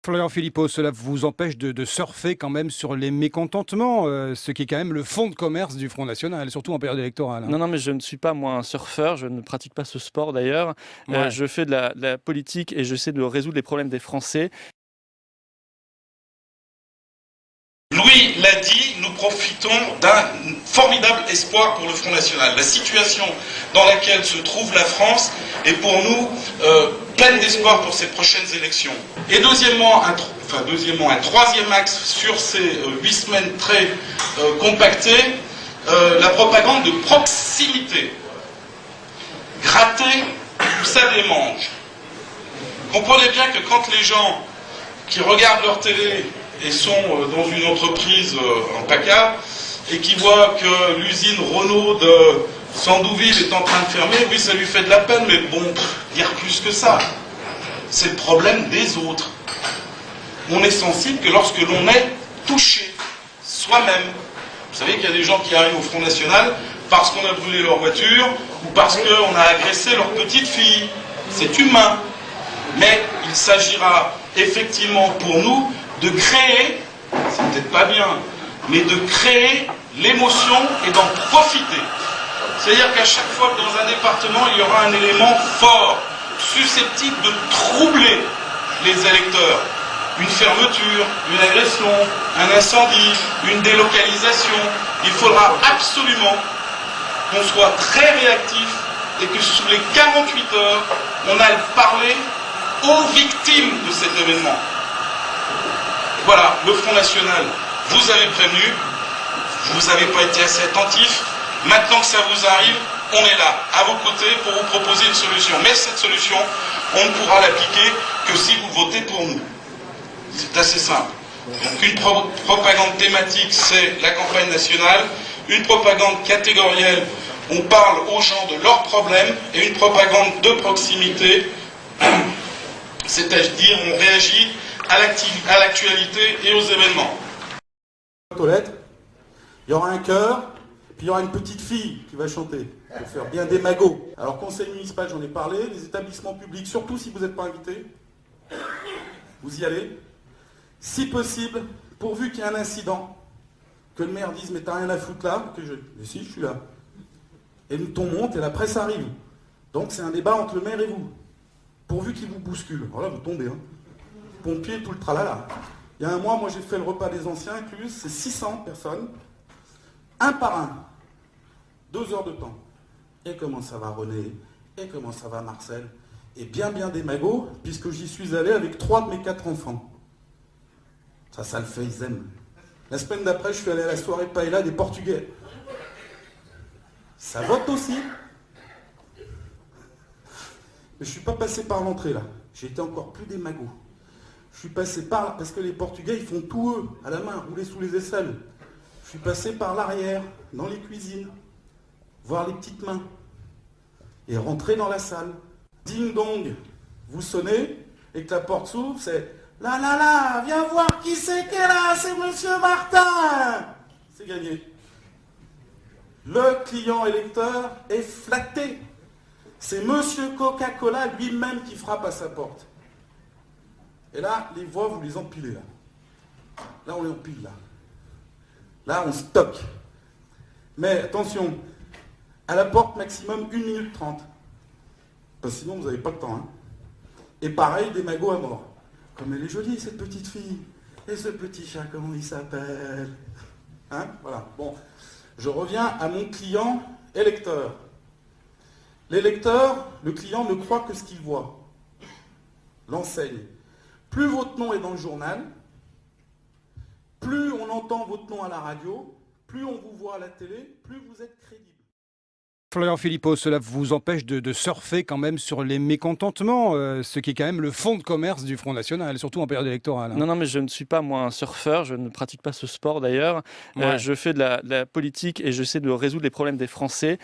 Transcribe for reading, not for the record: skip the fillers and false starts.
Florian Philippot, cela vous empêche de surfer quand même sur les mécontentements, ce qui est quand même le fonds de commerce du Front National, surtout en période électorale, hein. Non, non, mais je ne suis pas, moi, un surfeur, je ne pratique pas ce sport d'ailleurs. Ouais. Je fais de la politique et j'essaie de résoudre les problèmes des Français. Louis l'a dit, nous profitons d'un formidable espoir pour le Front National. La situation dans laquelle se trouve la France est pour nous pleine d'espoir pour ces prochaines élections. Et deuxièmement, un troisième axe sur ces 8 semaines très compactées, la propagande de proximité. Gratter, ça démange. Comprenez bien que quand les gens qui regardent leur télé et sont dans une entreprise en PACA et qui voient que l'usine Renault de Sandouville est en train de fermer, oui, ça lui fait de la peine, mais bon, dire plus que ça. C'est le problème des autres. On est sensible que lorsque l'on est touché soi-même. Vous savez qu'il y a des gens qui arrivent au Front National parce qu'on a brûlé leur voiture ou parce qu'on a agressé leur petite fille. C'est humain. Mais il s'agira effectivement pour nous de créer, c'est peut-être pas bien, mais de créer l'émotion et d'en profiter. C'est-à-dire qu'à chaque fois que dans un département, il y aura un élément fort, susceptible de troubler les électeurs, une fermeture, une agression, un incendie, une délocalisation, il faudra absolument qu'on soit très réactif et que sous les 48 heures, on aille parler aux victimes de cet événement. Voilà, le Front National, vous avez prévenu, vous n'avez pas été assez attentif. Maintenant que ça vous arrive, on est là, à vos côtés, pour vous proposer une solution. Mais cette solution, on ne pourra l'appliquer que si vous votez pour nous. C'est assez simple. Donc une propagande thématique, c'est la campagne nationale. Une propagande catégorielle, on parle aux gens de leurs problèmes. Et une propagande de proximité, c'est-à-dire on réagit à l'actualité et aux événements. Toilette, il y aura un chœur, puis il y aura une petite fille qui va chanter, pour faire bien des magots. Alors conseil municipal, j'en ai parlé, les établissements publics, surtout si vous n'êtes pas invité, vous y allez. Si possible, pourvu qu'il y ait un incident, que le maire dise « mais t'as rien à foutre là », mais si, je suis là. Et le ton monte et la presse arrive. Donc c'est un débat entre le maire et vous. Pourvu qu'il vous bouscule. Alors là, vous tombez, hein. Pompiers, tout le tralala. Il y a un mois, moi j'ai fait le repas des anciens inclus, c'est 600 personnes, un par un, 2 heures de temps. Et comment ça va René? Et comment ça va Marcel? Et bien des magots, puisque j'y suis allé avec 3 de mes 4 enfants. Ça le fait, ils aiment. La semaine d'après, je suis allé à la soirée paella des Portugais. Ça vote aussi. Mais je ne suis pas passé par l'entrée là, j'ai été encore plus des magots. Je suis passé par, parce que les Portugais, ils font tout eux, à la main, rouler sous les aisselles. Je suis passé par l'arrière, dans les cuisines, voir les petites mains, et rentrer dans la salle. Ding dong, vous sonnez, et que la porte s'ouvre, c'est « Là, viens voir qui c'est qui est là, c'est Monsieur Martin !» C'est gagné. Le client électeur est flatté. C'est Monsieur Coca-Cola lui-même qui frappe à sa porte. Et là, les voix, vous les empilez, là. Là, on les empile, là. Là, on stocke. Mais attention, à la porte, maximum 1 minute 30. Parce que sinon, vous n'avez pas le temps, hein. Et pareil, des magots à mort. Comme elle est jolie, cette petite fille. Et ce petit chat, comment il s'appelle? Hein? Voilà. Bon, je reviens à mon client électeur. L'électeur, le client ne croit que ce qu'il voit. L'enseigne. Plus votre nom est dans le journal, plus on entend votre nom à la radio, plus on vous voit à la télé, plus vous êtes crédible. Florian Philippot, cela vous empêche de surfer quand même sur les mécontentements, ce qui est quand même le fonds de commerce du Front National, surtout en période électorale, hein. Non, non, mais je ne suis pas, moi, un surfeur, je ne pratique pas ce sport d'ailleurs. Ouais. Je fais de la politique et j'essaie de résoudre les problèmes des Français.